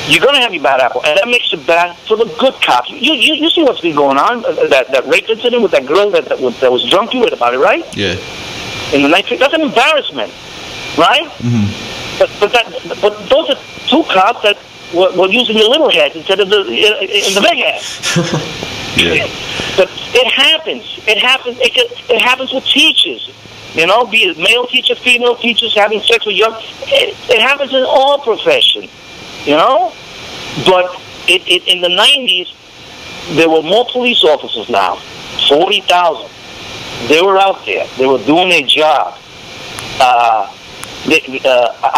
you're going to have your bad apple, and that makes it bad for the good cops. You see what's been going on, that rape incident with that girl that was drunk. You read about it, right? Yeah. In the night, that's an embarrassment, right? Mm-hmm. But those are two cops that were using the little heads instead of the big heads. Yeah. But it happens. It happens with teachers. You know, be it male teacher, female teachers having sex with young. It happens in all professions. You know, but in the 90s, there were more police officers now, 40,000. They were out there. They were doing their job. I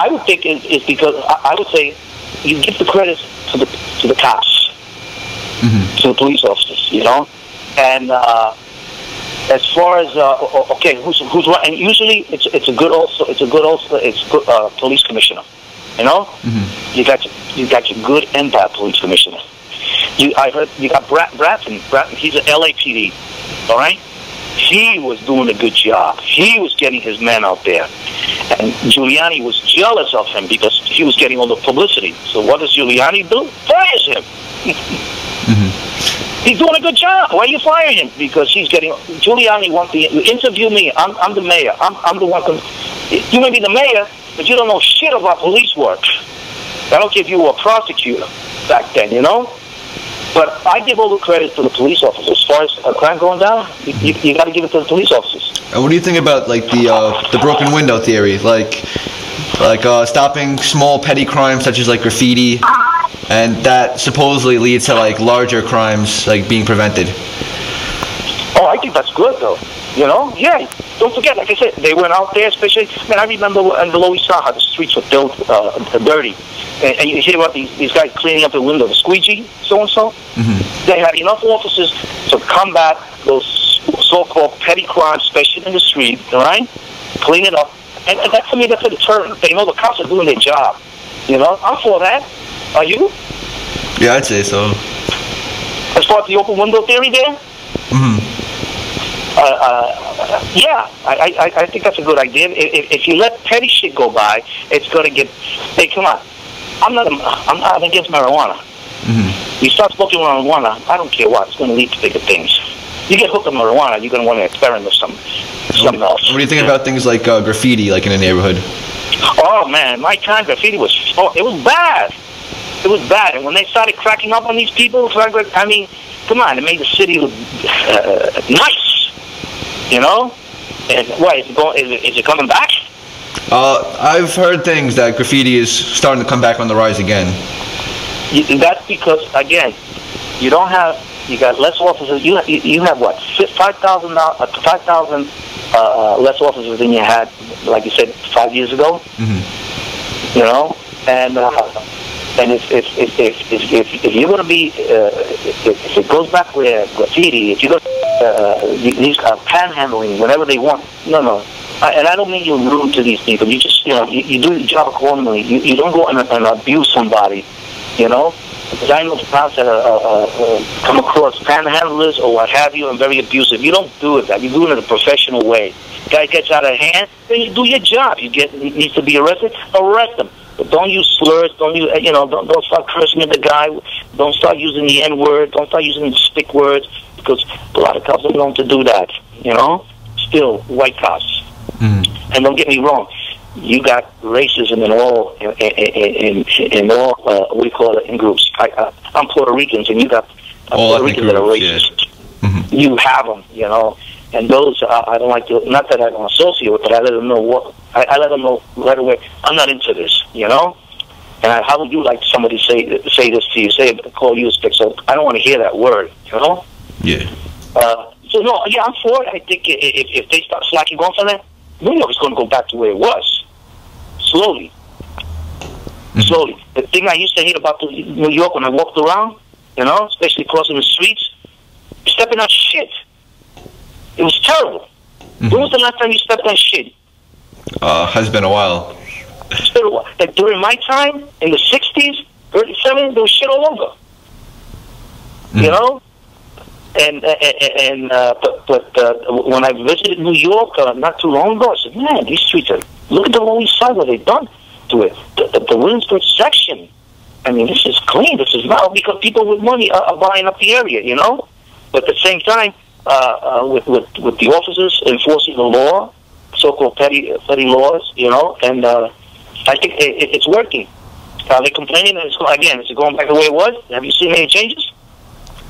would think it's because I would say you give the credit to the cops, mm-hmm. to the police officers. You know, and as far as okay, who's right? And usually it's a good police commissioner. You know, mm-hmm. you got your good and bad police commissioner. I heard you got Bratton. He's an LAPD. All right, he was doing a good job. He was getting his men out there, and Giuliani was jealous of him because he was getting all the publicity. So what does Giuliani do? Fires him. Mm-hmm. He's doing a good job. Why are you firing him? Because he's getting. Giuliani wants to interview me. I'm the mayor. I'm the one. You may be the mayor, but you don't know shit about police work. I don't care if you were a prosecutor back then, you know? But I give all the credit to the police officers. As far as a crime going down, you got to give it to the police officers. And what do you think about like the broken window theory, like stopping small petty crimes such as like graffiti, and that supposedly leads to like larger crimes like being prevented? Oh, I think that's good though. You know, yeah. Don't forget, like I said, they went out there, especially. Man, I remember in the Lower East Side how the streets were dirty, and you hear about these guys cleaning up the window, the squeegee, so and so. Mm-hmm. They had enough officers to combat those so-called petty crimes, especially in the street. All right, clean it up, and that to me that's a deterrent. They know the cops are doing their job. You know, I'm for that. Are you? Yeah, I'd say so. As far as the open window theory, there. Mm-hmm. Yeah, I think that's a good idea. If you let petty shit go by, it's going to get. Hey, come on, I'm not against marijuana. Mm-hmm. You start smoking marijuana, I don't care what. It's going to lead to bigger things. You get hooked on marijuana, you're going to want to experiment with something else. What do you think about things like graffiti, like in a neighborhood? Oh man, my time graffiti was it was bad. It was bad, and when they started cracking up on these people, I mean, come on, it made the city look nice. You know, and what is it coming back? I've heard things that graffiti is starting to come back on the rise again. That's because again, you got less officers. You have what 5,000 less officers than you had, like you said, 5 years ago. Mm-hmm. You know, and if you're going to be if it goes back with graffiti, if you go these panhandling whenever they want, no. And I don't mean you're rude to these people. You just you do your job accordingly. You don't go and abuse somebody, you know. Because I know cops that come across panhandlers or what have you and very abusive. You don't do it that. You do it in a professional way. Guy gets out of hand, then you do your job. He needs to be arrested, arrest him. But don't use slurs. Don't start cursing at the guy. Don't start using the N-word. Don't start using the stick words, because a lot of cops are known to do that. You know, still white cops. Mm. And don't get me wrong, you got racism in all what do you call it, in groups. I'm Puerto Ricans, and you got Puerto Ricans that are racist. Yeah. Mm-hmm. You have them, you know. And those, I don't like to, not that I don't associate with, but I let them know I let them know right away, I'm not into this, you know? And how would you like somebody say this to you, call you a stick? So I don't want to hear that word, you know? Yeah. So, no, yeah, I'm for it. I think if they start slacking off on that, New York is going to go back to where it was. Slowly. Mm-hmm. Slowly. The thing I used to hate about New York when I walked around, you know, especially crossing the streets, stepping on shit. It was terrible. Mm-hmm. When was the last time you stepped on shit? Has been a while. It's been a while. Like during my time, in the 60s, early 70s, there was shit all over. Mm-hmm. You know? But when I visited New York not too long ago, I said, man, these streets are, look at the Lower East Side, what they've done to it. The Williamsburg section, I mean, this is clean. This is well because people with money are buying up the area, you know. But at the same time, with the officers enforcing the law, so-called petty laws, you know, and I think it's working. They're complaining, and it's going back the way it was. Have you seen any changes?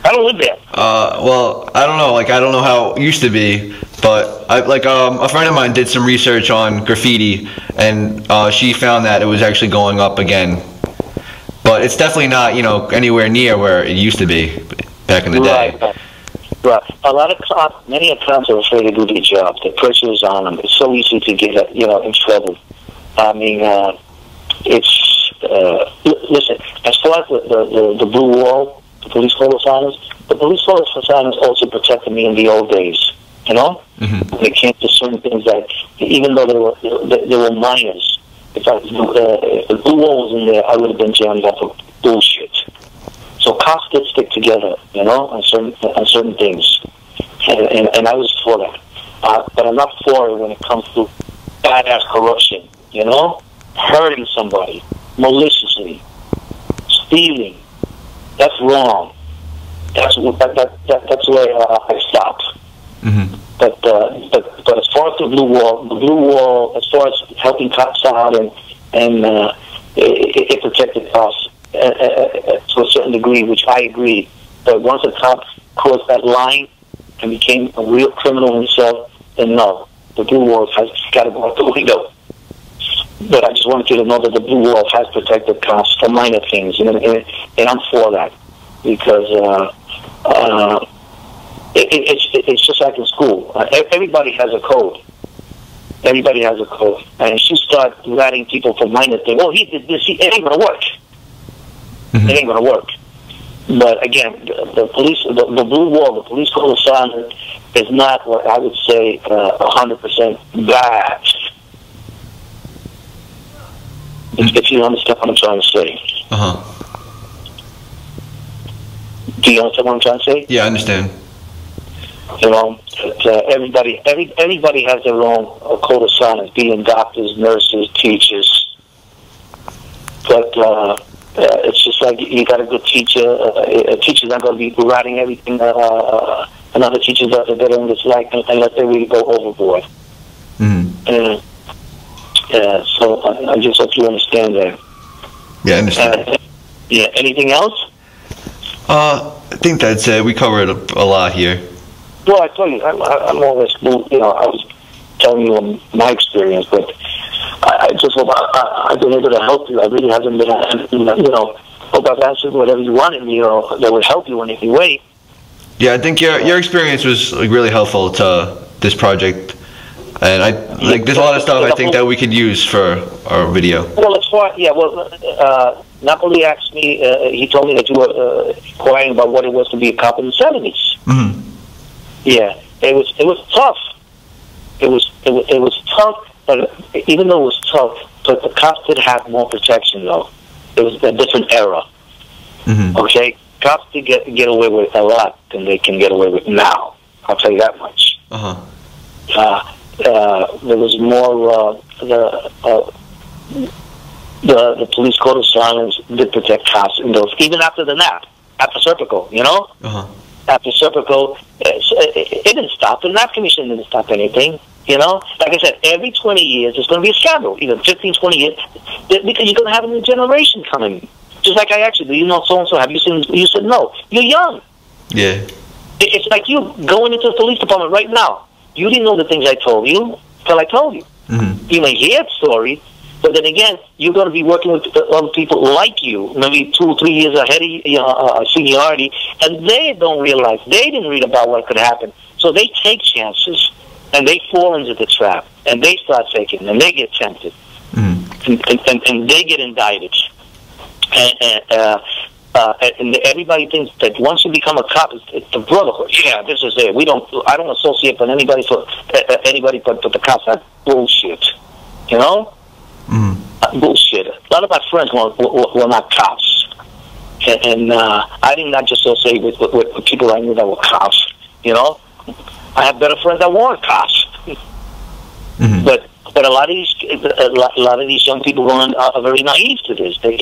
I don't live there. Well, I don't know. Like, I don't know how it used to be, but a friend of mine did some research on graffiti, and she found that it was actually going up again. But it's definitely not, you know, anywhere near where it used to be back in the day. Right. A lot of cops, many cops are afraid to do their job. The pressure is on them. It's so easy to get, you know, in trouble. I mean, listen, as far as the blue wall, the police code of silence, the police code of silence also protected me in the old days, you know? Mm-hmm. When it came to certain things that, even though they were minors, if the blue wall was in there, I would have been jammed up for bullshit. So cops did stick together, you know, on certain things, and I was for that. But I'm not for it when it comes to badass corruption, you know, hurting somebody maliciously, stealing. That's wrong. That's where I stopped. Mm-hmm. But as far as the blue wall, as far as helping cops out and it protected cops to a certain degree, which I agree. But once a cop crossed that line and became a real criminal himself, then no, the blue wall has got to go out the window. But I just wanted you to know that the blue wall has protected cops for minor things, and I'm for that because it's just like in school. Everybody has a code. Everybody has a code, and if you start ratting people for minor things, oh, he did this, it ain't gonna work. Mm-hmm. It ain't gonna work. But again, the police, the blue wall, the police code of silence is not what I would say 100% bad. If you understand what I'm trying to say. Do you understand what I'm trying to say? Yeah, I understand. You know, everybody has their own code of silence, being doctors, nurses, teachers. But it's just like you got a good teacher. A teacher's not going to be writing everything another teacher does that they don't dislike unless they really go overboard. Mm-hmm. So I just hope you understand that. Yeah, I understand. Yeah, anything else? I think that's it. We covered a lot here. Well, I told you, I'm always, you know, I was telling you my experience, but I just hope I've been able to help you. I really haven't been, you know, hope I've answered whatever you wanted, you know, that would help you in any way. Yeah, I think your experience was like really helpful to this project. And there's a lot of stuff I think that we could use for our video. Well, as far, yeah, well, Napoli asked me, he told me that you were inquiring about what it was to be a cop in the 70s. Mm-hmm. Yeah, it was tough. It was tough, but even though it was tough, but the cops did have more protection, though. It was a different era. Mm-hmm. Okay? Cops did get away with a lot than they can get away with now. I'll tell you that much. There was more the police code of silence did protect cops in those, even after the NAP, after Serpico, you know? After Serpico, it didn't stop. The NAP Commission didn't stop anything, you know? Like I said, every 20 years there's going to be a scandal, either 15, 20 years, because you're going to have a new generation coming. Just like I asked you, do you know so-and-so? Have you seen? You said no. You're young. Yeah. It's like you going into the police department right now. You didn't know the things I told you till I told you. Mm-hmm. You may hear stories, but then again, you're going to be working with other people like you, maybe 2 or 3 years ahead of seniority, and they don't realize, they didn't read about what could happen. So they take chances, and they fall into the trap, and they start faking, and they get tempted, and they get indicted. And everybody thinks that once you become a cop, it's the brotherhood. Yeah, this is it. I don't associate with anybody but the cops. That's bullshit. You know? Bullshit. A lot of my friends were not cops, and I did not just associate with people I knew that were cops. You know, I have better friends that weren't cops. But a lot of these young people are very naive to this. They